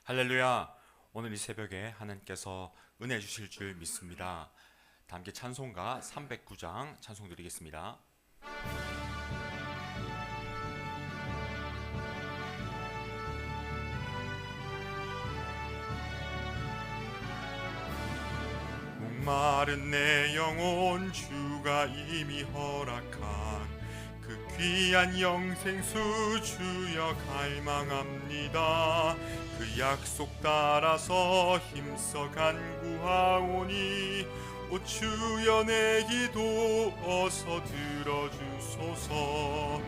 할렐루야. 오늘 이 새벽에 하나님께서 은혜 주실 줄 믿습니다. 다 함께 찬송가 309장 찬송 드리겠습니다. 목마른 내 영혼 주가 이미 허락한 그 귀한 영생수 주여 갈망합니다. 그 약속 따라서 힘써 간구하오니 오 주여 내 기도 어서 들어주소서.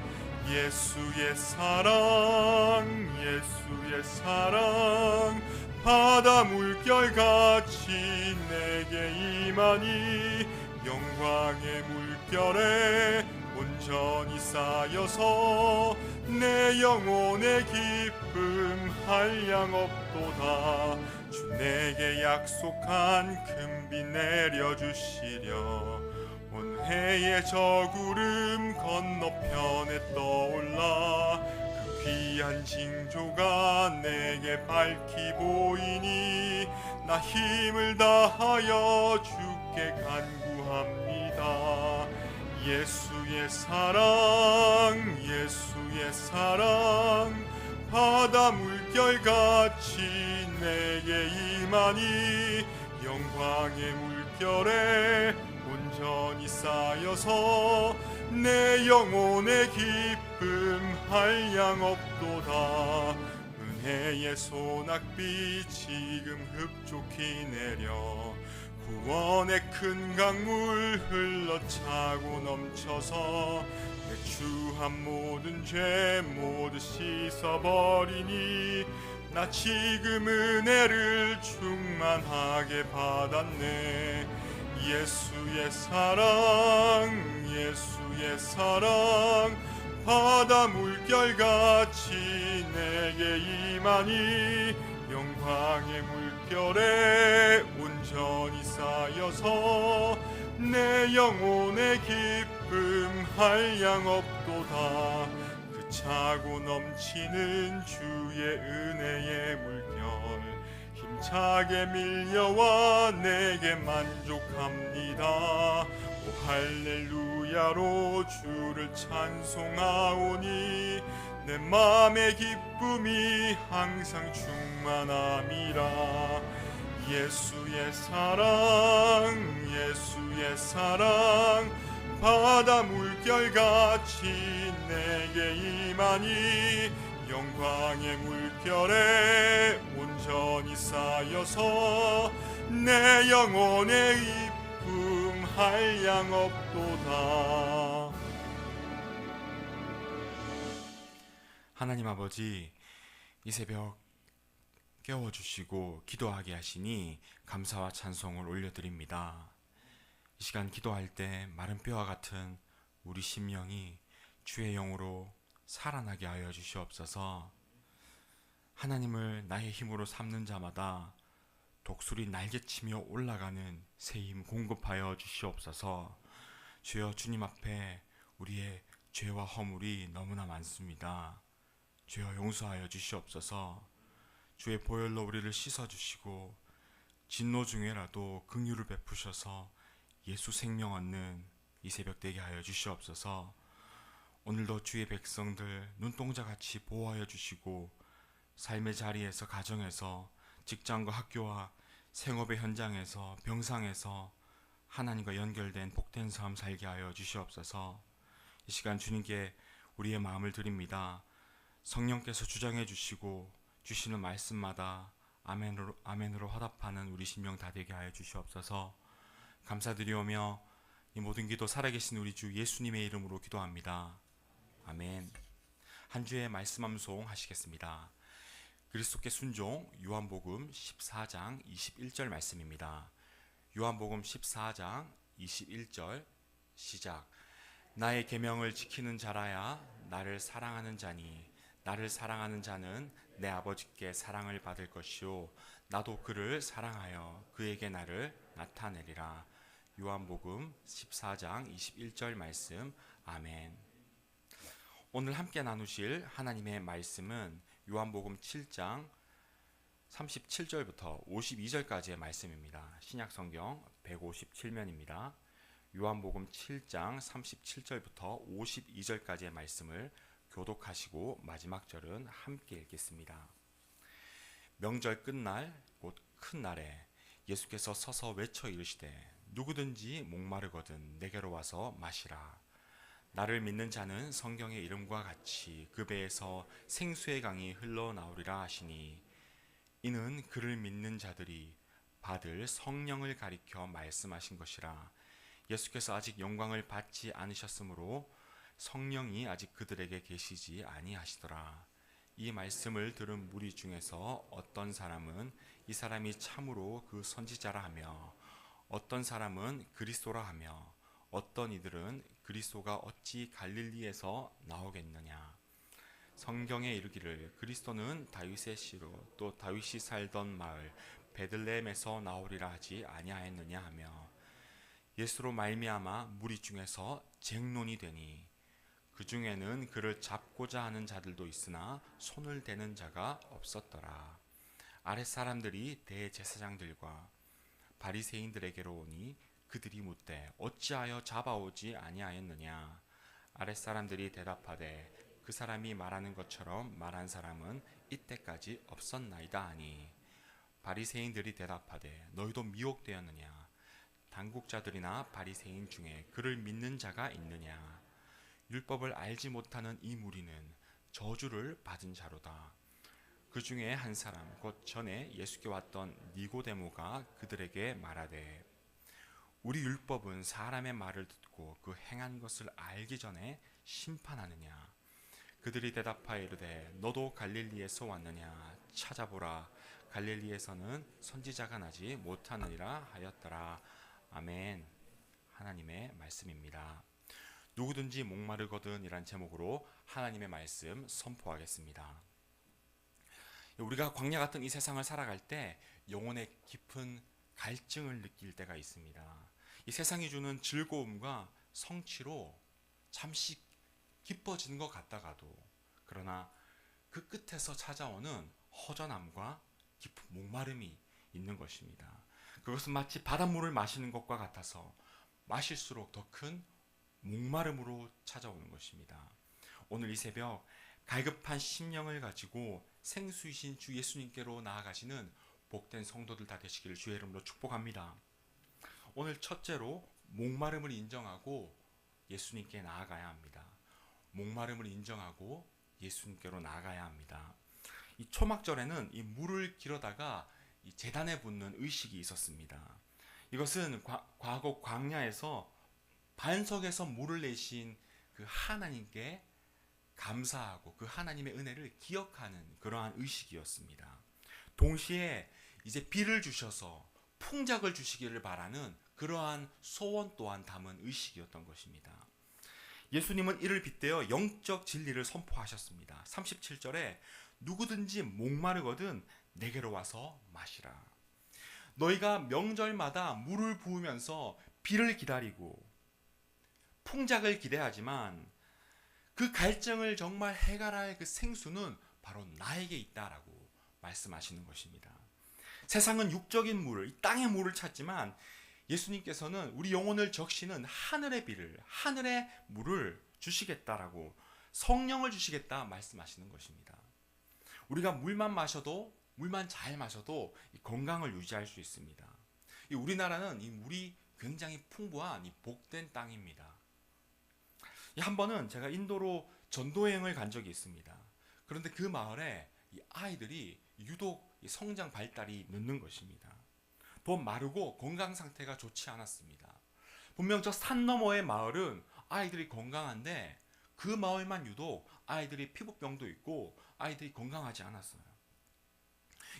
예수의 사랑 예수의 사랑 바다 물결같이 내게 임하니 영광의 물결에 온전히 쌓여서 내 영혼의 기쁨 한량없도다. 주 내게 약속한 큰빛 내려주시려 온 해의 저구름 건너편에 떠올라 그 귀한 징조가 내게 밝히 보이니 나 힘을 다하여 주께 간구합니다. 예수의 사랑 예수의 사랑 바다 물결같이 내게 임하니 영광의 물결에 온전히 쌓여서 내 영혼의 기쁨 한량없도다. 은혜의 소낙비 지금 흡족히 내려 구원의 큰 강물 흘러차고 넘쳐서 내 추한 모든 죄 모두 씻어버리니 나 지금 은혜를 충만하게 받았네. 예수의 사랑 예수의 사랑 바다 물결같이 내게 임하니 영광의 물결에 온전히 쌓여서 내 영혼의 기쁨 한량없도다. 그 차고 넘치는 주의 은혜의 물결 힘차게 밀려와 내게 만족합니다. 오 할렐루야로 주를 찬송하오니 내 맘의 기쁨이 항상 충만함이라. 예수의 사랑 예수의 사랑 바다 물결같이 내게 임하니 영광의 물결에 온전히 쌓여서 내 영혼의 기쁨 한량없도다. 하나님 아버지, 이 새벽 깨워주시고 기도하게 하시니 감사와 찬송을 올려드립니다. 이 시간 기도할 때 마른 뼈와 같은 우리 심령이 주의 영으로 살아나게 하여 주시옵소서. 하나님을 나의 힘으로 삼는 자마다 독수리 날개치며 올라가는 새 힘 공급하여 주시옵소서. 주여, 주님 앞에 우리의 죄와 허물이 너무나 많습니다. 주여 용서하여 주시옵소서. 주의 보혈로 우리를 씻어주시고 진노 중에라도 긍휼을 베푸셔서 예수 생명 얻는 이 새벽 되게 하여 주시옵소서. 오늘도 주의 백성들 눈동자같이 보호하여 주시고 삶의 자리에서 가정에서 직장과 학교와 생업의 현장에서 병상에서 하나님과 연결된 복된 삶 살게 하여 주시옵소서. 이 시간 주님께 우리의 마음을 드립니다. 성령께서 주장해 주시고 주시는 말씀마다 아멘으로 화답하는 우리 심령 다 되게 하여 주시옵소서. 감사드리오며 이 모든 기도 살아계신 우리 주 예수님의 이름으로 기도합니다. 아멘. 한 주의 말씀 암송 하시겠습니다. 그리스도께 순종 요한복음 14장 21절 말씀입니다. 요한복음 14장 21절 시작. 나의 계명을 지키는 자라야 나를 사랑하는 자니 나를 사랑하는 자는 내 아버지께 사랑을 받을 것이요 나도 그를 사랑하여 그에게 나를 나타내리라. 요한복음 14장 21절 말씀. 아멘. 오늘 함께 나누실 하나님의 말씀은 요한복음 7장 37절부터 52절까지의 말씀입니다. 신약성경 157면입니다. 요한복음 7장 37절부터 52절까지의 말씀을 교독하시고 마지막 절은 함께 읽겠습니다. 명절 끝날 곧 큰 날에 예수께서 서서 외쳐 이르시되 누구든지 목마르거든 내게로 와서 마시라. 나를 믿는 자는 성경의 이름과 같이 그 배에서 생수의 강이 흘러나오리라 하시니 이는 그를 믿는 자들이 받을 성령을 가리켜 말씀하신 것이라. 예수께서 아직 영광을 받지 않으셨으므로 성령이 아직 그들에게 계시지 아니하시더라. 이 말씀을 들은 무리 중에서 어떤 사람은 이 사람이 참으로 그 선지자라 하며 어떤 사람은 그리스도라 하며 어떤 이들은 그리스도가 어찌 갈릴리에서 나오겠느냐. 성경에 이르기를 그리스도는 다윗의 씨로 또 다윗이 살던 마을 베들레헴에서 나오리라 하지 아니하였느냐 하며 예수로 말미암아 무리 중에서 쟁론이 되니 그 중에는 그를 잡고자 하는 자들도 있으나 손을 대는 자가 없었더라. 아랫 사람들이 대제사장들과 바리새인들에게로 오니 그들이 묻되 어찌하여 잡아오지 아니하였느냐. 아랫 사람들이 대답하되 그 사람이 말하는 것처럼 말한 사람은 이때까지 없었나이다 하니 바리새인들이 대답하되 너희도 미혹되었느냐. 당국자들이나 바리새인 중에 그를 믿는 자가 있느냐. 율법을 알지 못하는 이 무리는 저주를 받은 자로다. 그 중에 한 사람 곧 전에 예수께 왔던 니고데모가 그들에게 말하되 우리 율법은 사람의 말을 듣고 그 행한 것을 알기 전에 심판하느냐. 그들이 대답하여 이르되 너도 갈릴리에서 왔느냐. 찾아보라. 갈릴리에서는 선지자가 나지 못하느니라 하였더라. 아멘. 하나님의 말씀입니다. 누구든지 목마르거든 이란 제목으로 하나님의 말씀 선포하겠습니다. 우리가 광야 같은 이 세상을 살아갈 때 영혼의 깊은 갈증을 느낄 때가 있습니다. 이 세상이 주는 즐거움과 성취로 잠시 기뻐지는 것 같다가도 그러나 그 끝에서 찾아오는 허전함과 깊은 목마름이 있는 것입니다. 그것은 마치 바닷물을 마시는 것과 같아서 마실수록 더 큰 목마름으로 찾아오는 것입니다. 오늘 이 새벽 갈급한 심령을 가지고 생수이신 주 예수님께로 나아가시는 복된 성도들 다 되시기를 주의 이름으로 축복합니다. 오늘 첫째로 목마름을 인정하고 예수님께 나아가야 합니다. 목마름을 인정하고 예수님께로 나아가야 합니다. 이 초막절에는 이 물을 길어다가 이 제단에 붓는 의식이 있었습니다. 이것은 과거 광야에서 반석에서 물을 내신 그 하나님께 감사하고 그 하나님의 은혜를 기억하는 그러한 의식이었습니다. 동시에 이제 비를 주셔서 풍작을 주시기를 바라는 그러한 소원 또한 담은 의식이었던 것입니다. 예수님은 이를 빗대어 영적 진리를 선포하셨습니다. 37절에 누구든지 목마르거든 내게로 와서 마시라. 너희가 명절마다 물을 부으면서 비를 기다리고 풍작을 기대하지만 그 갈증을 정말 해결할 그 생수는 바로 나에게 있다라고 말씀하시는 것입니다. 세상은 육적인 물을, 이 땅의 물을 찾지만 예수님께서는 우리 영혼을 적시는 하늘의 비를, 하늘의 물을 주시겠다라고 성령을 주시겠다 말씀하시는 것입니다. 우리가 물만 잘 마셔도 건강을 유지할 수 있습니다. 우리나라는 이 물이 굉장히 풍부한 이 복된 땅입니다. 한 번은 제가 인도로 전도여행을 간 적이 있습니다. 그런데 그 마을에 이 아이들이 유독 성장 발달이 늦는 것입니다. 더 마르고 건강 상태가 좋지 않았습니다. 분명 저 산 너머의 마을은 아이들이 건강한데 그 마을만 유독 아이들이 피부병도 있고 아이들이 건강하지 않았어요.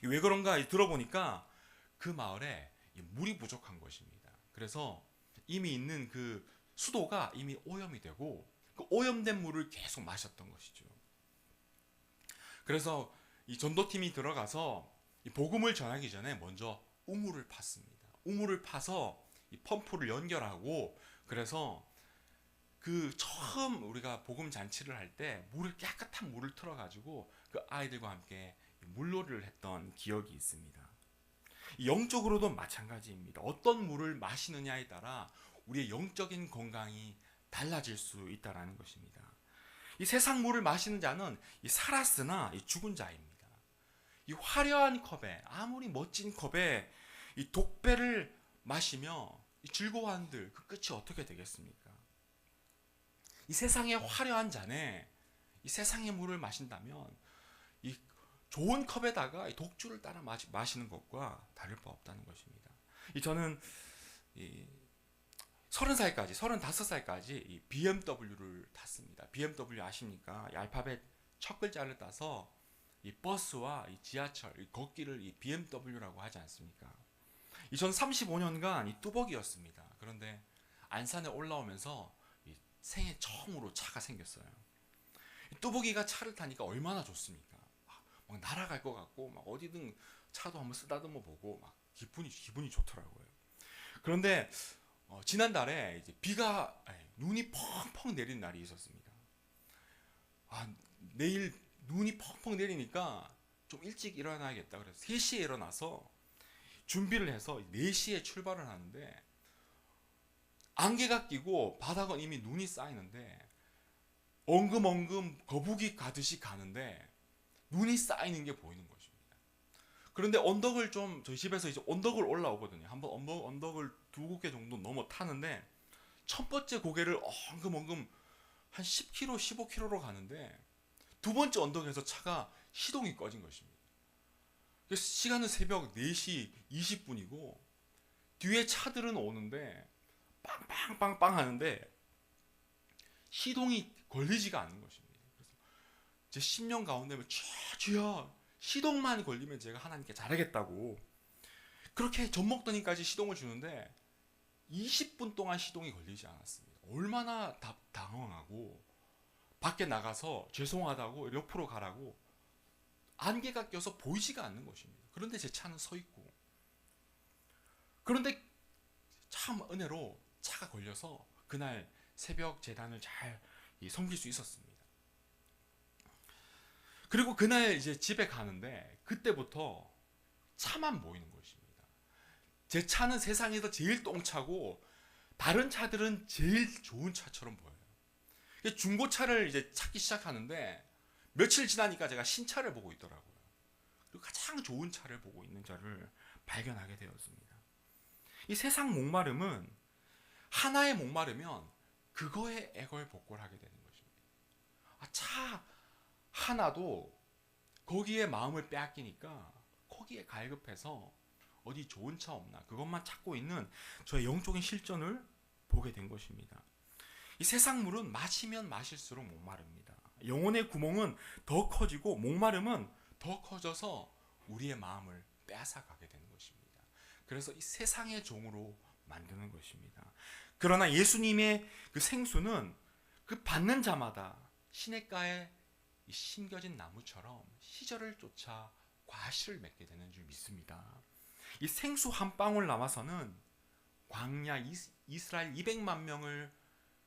왜 그런가 들어보니까 그 마을에 물이 부족한 것입니다. 그래서 이미 있는 그 수도가 이미 오염이 되고 그 오염된 물을 계속 마셨던 것이죠. 그래서 이 전도팀이 들어가서 이 복음을 전하기 전에 먼저 우물을 팠습니다. 우물을 파서 이 펌프를 연결하고 그래서 그 처음 우리가 복음 잔치를 할 때 물을 깨끗한 물을 틀어가지고 그 아이들과 함께 물놀이를 했던 기억이 있습니다. 영적으로도 마찬가지입니다. 어떤 물을 마시느냐에 따라 우리의 영적인 건강이 달라질 수 있다는 것입니다. 이 세상 물을 마시는 자는 이 살았으나 이 죽은 자입니다. 이 화려한 컵에, 아무리 멋진 컵에 이 독배를 마시며 이 즐거워한들 그 끝이 어떻게 되겠습니까? 이 세상의 화려한 잔에 이 세상의 물을 마신다면 이 좋은 컵에다가 이 독주를 따라 마시는 것과 다를 바 없다는 것입니다. 저는 30살까지, 35살까지 이 BMW를 탔습니다. BMW 아십니까? 이 알파벳 첫 글자를 따서 이 버스와 이 지하철, 이 걷기를 이 BMW라고 하지 않습니까? 전 35년간 이 뚜벅이였습니다. 그런데 안산에 올라오면서 이 생애 처음으로 차가 생겼어요. 이 뚜벅이가 차를 타니까 얼마나 좋습니까? 막 날아갈 것 같고 막 어디든 차도 한번 쓰다듬어 보고 막 기분이 좋더라고요. 그런데 지난달에 이제 눈이 펑펑 내린 날이 있었습니다. 내일 눈이 펑펑 내리니까 좀 일찍 일어나야겠다. 그래서 3시에 일어나서 준비를 해서 4시에 출발을 하는데 안개가 끼고 바닥은 이미 눈이 쌓이는데 엉금엉금 거북이 가듯이 가는데 눈이 쌓이는 게 보이는 것입니다. 그런데 언덕을 저희 집에서 이제 언덕을 올라오거든요. 한번 언덕을 2-3개 정도 넘어 타는데 첫 번째 고개를 엉금엉금 한 10km, 15km로 가는데 두 번째 언덕에서 차가 시동이 꺼진 것입니다. 시간은 새벽 4시 20분이고 뒤에 차들은 오는데 빵빵빵빵 하는데 시동이 걸리지가 않는 것입니다. 그래서 제 10년 가운데 주여 시동만 걸리면 제가 하나님께 잘하겠다고 그렇게 젖먹더니까지 시동을 주는데 20분 동안 시동이 걸리지 않았습니다. 얼마나 당황하고 밖에 나가서 죄송하다고 옆으로 가라고 안개가 껴서 보이지가 않는 것입니다. 그런데 제 차는 서 있고 그런데 참 은혜로 차가 걸려서 그날 새벽 제단을 잘 섬길 수 있었습니다. 그리고 그날 이제 집에 가는데 그때부터 차만 보이는 것입니다. 제 차는 세상에서 제일 똥차고 다른 차들은 제일 좋은 차처럼 보여요. 중고차를 이제 찾기 시작하는데 며칠 지나니까 제가 신차를 보고 있더라고요. 그리고 가장 좋은 차를 보고 있는 자를 발견하게 되었습니다. 이 세상 목마름은 하나에 목마르면 그거에 애걸복걸하게 되는 것입니다. 차 하나도 거기에 마음을 빼앗기니까 거기에 갈급해서 어디 좋은 차 없나 그것만 찾고 있는 저의 영적인 실전을 보게 된 것입니다. 이 세상 물은 마시면 마실수록 목마릅니다. 영혼의 구멍은 더 커지고 목마름은 더 커져서 우리의 마음을 빼앗아가게 되는 것입니다. 그래서 이 세상의 종으로 만드는 것입니다. 그러나 예수님의 그 생수는 그 받는 자마다 시냇가에 심겨진 나무처럼 시절을 쫓아 과실을 맺게 되는 줄 믿습니다. 이 생수 한 방울 남아서는 광야 이스라엘 200만 명을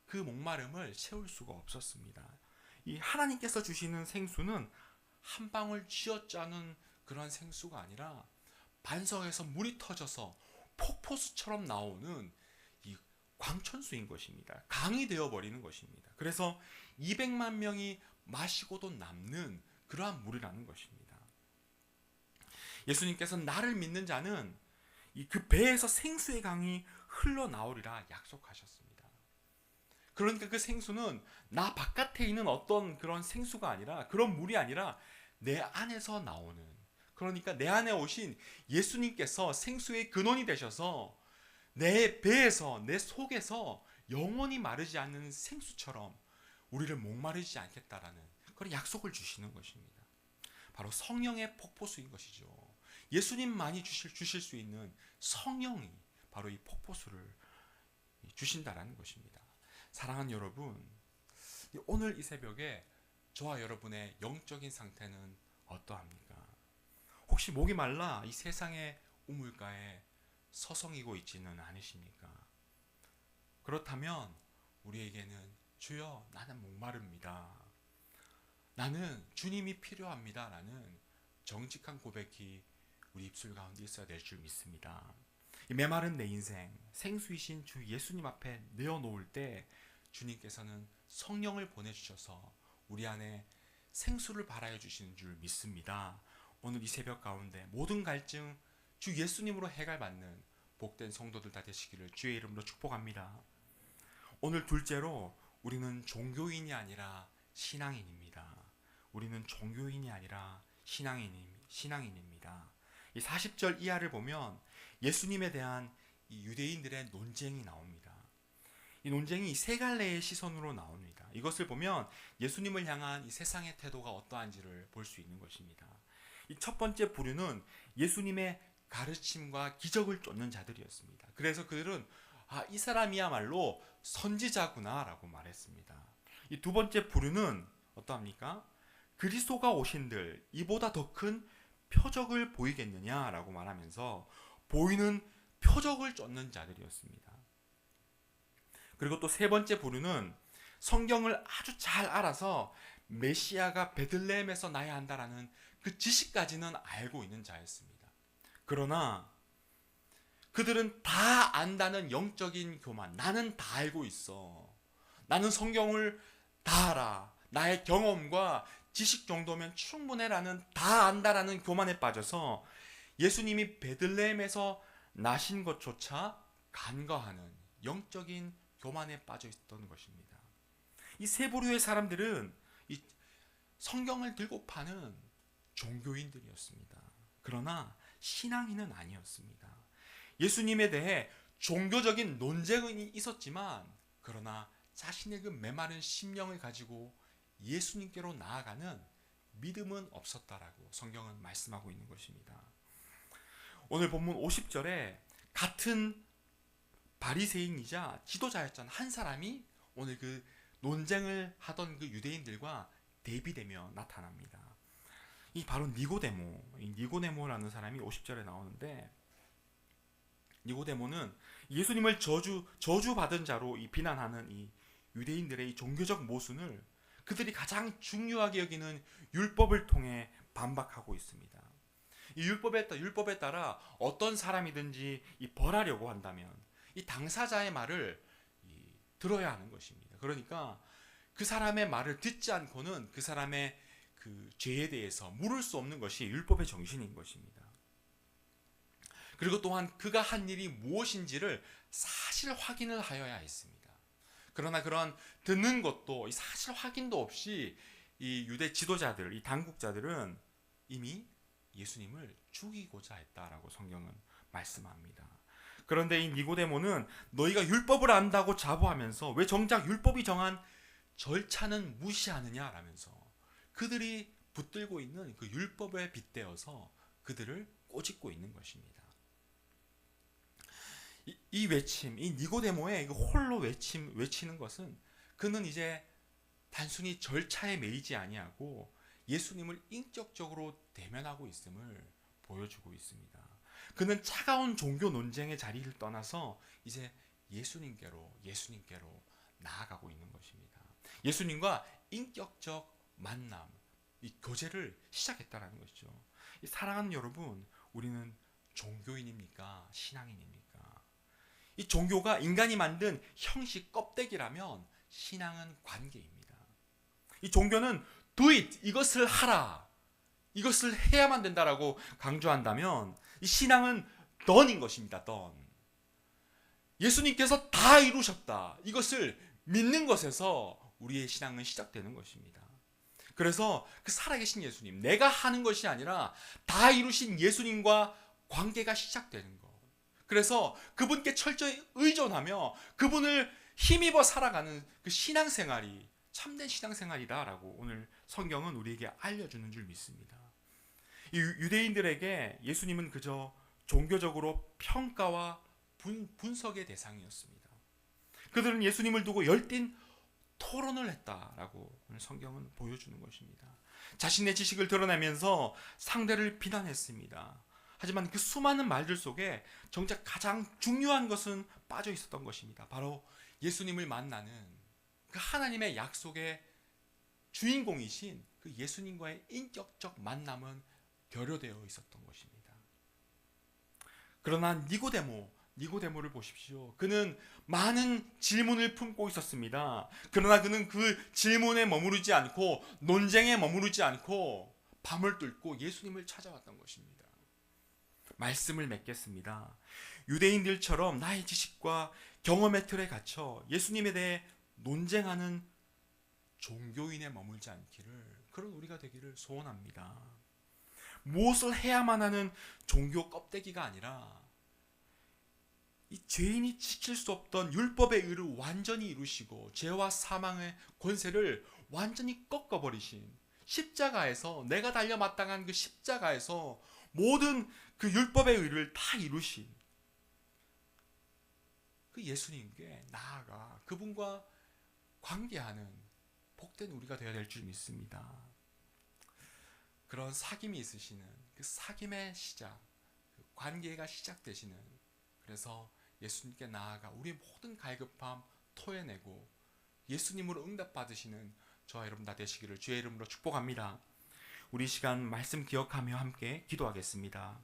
그 목마름을 채울 수가 없었습니다. 이 하나님께서 주시는 생수는 한 방울 쥐어짜는 그런 생수가 아니라 반석에서 물이 터져서 폭포수처럼 나오는 이 광천수인 것입니다. 강이 되어버리는 것입니다. 그래서 200만 명이 마시고도 남는 그러한 물이라는 것입니다. 예수님께서 나를 믿는 자는 그 배에서 생수의 강이 흘러나오리라 약속하셨습니다. 그러니까 그 생수는 나 바깥에 있는 어떤 그런 생수가 아니라 그런 물이 아니라 내 안에서 나오는, 그러니까 내 안에 오신 예수님께서 생수의 근원이 되셔서 내 배에서 내 속에서 영원히 마르지 않는 생수처럼 우리를 목마르지 않겠다라는 그런 약속을 주시는 것입니다. 바로 성령의 폭포수인 것이죠. 예수님만이 주실 수 있는 성령이 바로 이 폭포수를 주신다라는 것입니다. 사랑하는 여러분, 오늘 이 새벽에 저와 여러분의 영적인 상태는 어떠합니까? 혹시 목이 말라 이 세상의 우물가에 서성이고 있지는 않으십니까? 그렇다면 우리에게는 주여 나는 목마릅니다. 나는 주님이 필요합니다. 라는 정직한 고백이 우리 입술 가운데 있어야 될 줄 믿습니다. 이 메마른 내 인생, 생수이신 주 예수님 앞에 내어놓을 때 주님께서는 성령을 보내주셔서 우리 안에 생수를 발하여 주시는 줄 믿습니다. 오늘 이 새벽 가운데 모든 갈증 주 예수님으로 해결받는 복된 성도들 다 되시기를 주의 이름으로 축복합니다. 오늘 둘째로 우리는 종교인이 아니라 신앙인입니다. 우리는 종교인이 아니라 신앙인입니다. 이 40절 이하를 보면 예수님에 대한 이 유대인들의 논쟁이 나옵니다. 이 논쟁이 세 갈래의 시선으로 나옵니다. 이것을 보면 예수님을 향한 이 세상의 태도가 어떠한지를 볼 수 있는 것입니다. 이 첫 번째 부류는 예수님의 가르침과 기적을 쫓는 자들이었습니다. 그래서 그들은 이 사람이야말로 선지자구나 라고 말했습니다. 이 두 번째 부류는 어떠합니까? 그리스도가 오신들 이보다 더 큰 표적을 보이겠느냐라고 말하면서 보이는 표적을 쫓는 자들이었습니다. 그리고 또 세 번째 부류는 성경을 아주 잘 알아서 메시아가 베들레헴에서 나야 한다라는 그 지식까지는 알고 있는 자였습니다. 그러나 그들은 다 안다는 영적인 교만, 나는 다 알고 있어, 나는 성경을 다 알아, 나의 경험과 지식 정도면 충분해라는 다 안다라는 교만에 빠져서 예수님이 베들레헴에서 나신 것조차 간과하는 영적인 교만에 빠져 있던 것입니다. 이 세 부류의 사람들은 이 성경을 들고 파는 종교인들이었습니다. 그러나 신앙인은 아니었습니다. 예수님에 대해 종교적인 논쟁이 있었지만 그러나 자신의 그 메마른 심령을 가지고 예수님께로 나아가는 믿음은 없었다라고 성경은 말씀하고 있는 것입니다. 오늘 본문 50절에 같은 바리새인이자 지도자였던 한 사람이 오늘 그 논쟁을 하던 그 유대인들과 대비되며 나타납니다. 이 바로 니고데모라는 사람이 50절에 나오는데, 니고데모는 예수님을 저주받은 자로 이 비난하는 이 유대인들의 이 종교적 모순을 그들이 가장 중요하게 여기는 율법을 통해 반박하고 있습니다. 이 율법에 따라 어떤 사람이든지 이 벌하려고 한다면 이 당사자의 말을 들어야 하는 것입니다. 그러니까 그 사람의 말을 듣지 않고는 그 사람의 그 죄에 대해서 물을 수 없는 것이 율법의 정신인 것입니다. 그리고 또한 그가 한 일이 무엇인지를 사실 확인을 하여야 했습니다. 그러나 그런 듣는 것도 사실 확인도 없이 이 유대 지도자들, 이 당국자들은 이미 예수님을 죽이고자 했다라고 성경은 말씀합니다. 그런데 이 니고데모는 너희가 율법을 안다고 자부하면서 왜 정작 율법이 정한 절차는 무시하느냐라면서 그들이 붙들고 있는 그 율법에 빗대어서 그들을 꼬집고 있는 것입니다. 이 외침, 이 니고데모의 홀로 외치는 것은 그는 이제 단순히 절차에 매이지 아니하고 예수님을 인격적으로 대면하고 있음을 보여주고 있습니다. 그는 차가운 종교 논쟁의 자리를 떠나서 이제 예수님께로 나아가고 있는 것입니다. 예수님과 인격적 만남, 이 교제를 시작했다는 것이죠. 사랑하는 여러분, 우리는 종교인입니까? 신앙인입니까? 이 종교가 인간이 만든 형식 껍데기라면 신앙은 관계입니다. 이 종교는 do it, 이것을 하라, 이것을 해야만 된다라고 강조한다면 이 신앙은 done인 것입니다. done. 예수님께서 다 이루셨다, 이것을 믿는 것에서 우리의 신앙은 시작되는 것입니다. 그래서 그 살아계신 예수님, 내가 하는 것이 아니라 다 이루신 예수님과 관계가 시작되는 것. 그래서 그분께 철저히 의존하며 그분을 힘입어 살아가는 그 신앙생활이 참된 신앙생활이다라고 오늘 성경은 우리에게 알려주는 줄 믿습니다. 이 유대인들에게 예수님은 그저 종교적으로 평가와 분석의 대상이었습니다. 그들은 예수님을 두고 열띤 토론을 했다라고 오늘 성경은 보여주는 것입니다. 자신의 지식을 드러내면서 상대를 비난했습니다. 하지만 그 수많은 말들 속에 정작 가장 중요한 것은 빠져 있었던 것입니다. 바로 예수님을 만나는 그 하나님의 약속의 주인공이신 그 예수님과의 인격적 만남은 결여되어 있었던 것입니다. 그러나 니고데모를 보십시오. 그는 많은 질문을 품고 있었습니다. 그러나 그는 그 질문에 머무르지 않고 논쟁에 머무르지 않고 밤을 뚫고 예수님을 찾아왔던 것입니다. 말씀을 맺겠습니다. 유대인들처럼 나의 지식과 경험의 틀에 갇혀 예수님에 대해 논쟁하는 종교인에 머물지 않기를, 그런 우리가 되기를 소원합니다. 무엇을 해야만 하는 종교 껍데기가 아니라 이 죄인이 지킬 수 없던 율법의 의를 완전히 이루시고 죄와 사망의 권세를 완전히 꺾어버리신, 십자가에서 내가 달려 마땅한 그 십자가에서 모든 그 율법의 의를 다 이루신 그 예수님께 나아가 그분과 관계하는 복된 우리가 되어야 될 줄 믿습니다. 그런 사귐이 있으시는, 그 사귐의 시작, 그 관계가 시작되시는, 그래서 예수님께 나아가 우리의 모든 갈급함 토해내고 예수님으로 응답받으시는 저와 여러분 다 되시기를 주의 이름으로 축복합니다. 우리 시간 말씀 기억하며 함께 기도하겠습니다.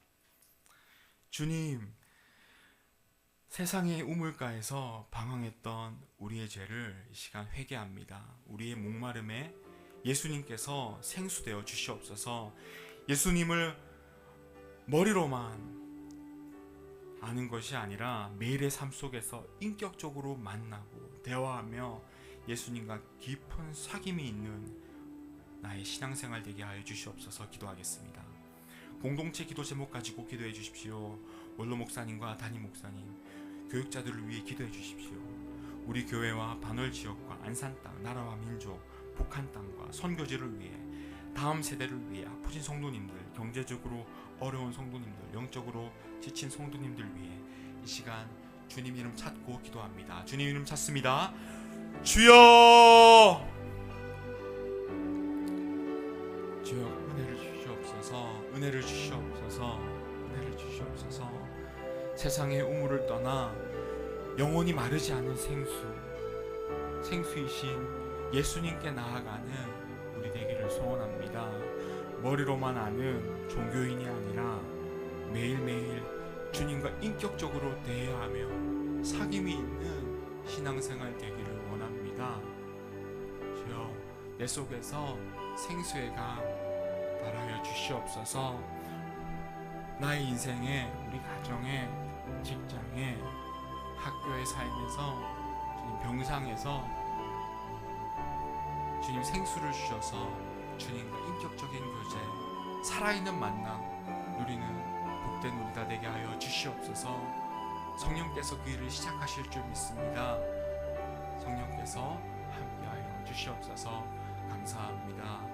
주님, 세상의 우물가에서 방황했던 우리의 죄를 이 시간 회개합니다. 우리의 목마름에 예수님께서 생수되어 주시옵소서. 예수님을 머리로만 아는 것이 아니라 매일의 삶 속에서 인격적으로 만나고 대화하며 예수님과 깊은 사귐이 있는 나의 신앙생활 되게 하여 주시옵소서. 기도하겠습니다. 공동체 기도 제목 가지고 기도해 주십시오. 원로 목사님과 담임 목사님, 교육자들을 위해 기도해 주십시오. 우리 교회와 반월 지역과 안산 땅, 나라와 민족, 북한 땅과 선교지를 위해, 다음 세대를 위해 아프신 성도님들, 경제적으로 어려운 성도님들, 영적으로 지친 성도님들 위해 이 시간 주님 이름 찾고 기도합니다. 주님 이름 찾습니다. 주여! 주여, 은혜를 주시옵소서. 은혜를 주시옵소서. 은혜를 주시옵소서. 세상의 우물을 떠나 영원히 마르지 않은 생수이신 예수님께 나아가는 우리 되기를 소원합니다. 머리로만 아는 종교인이 아니라 매일매일 주님과 인격적으로 대화하며 사귐이 있는 신앙생활 되기를 원합니다. 주여, 내 속에서 생수의 강 발하여 주시옵소서. 나의 인생에, 우리 가정에, 직장에, 학교의 삶에서, 주님 병상에서 주님 생수를 주셔서 주님과 인격적인 교제, 살아있는 만남 누리는 복된 우리가 되게 하여 주시옵소서. 성령께서 그 일을 시작하실 줄 믿습니다. 성령께서 함께하여 주시옵소서. 감사합니다.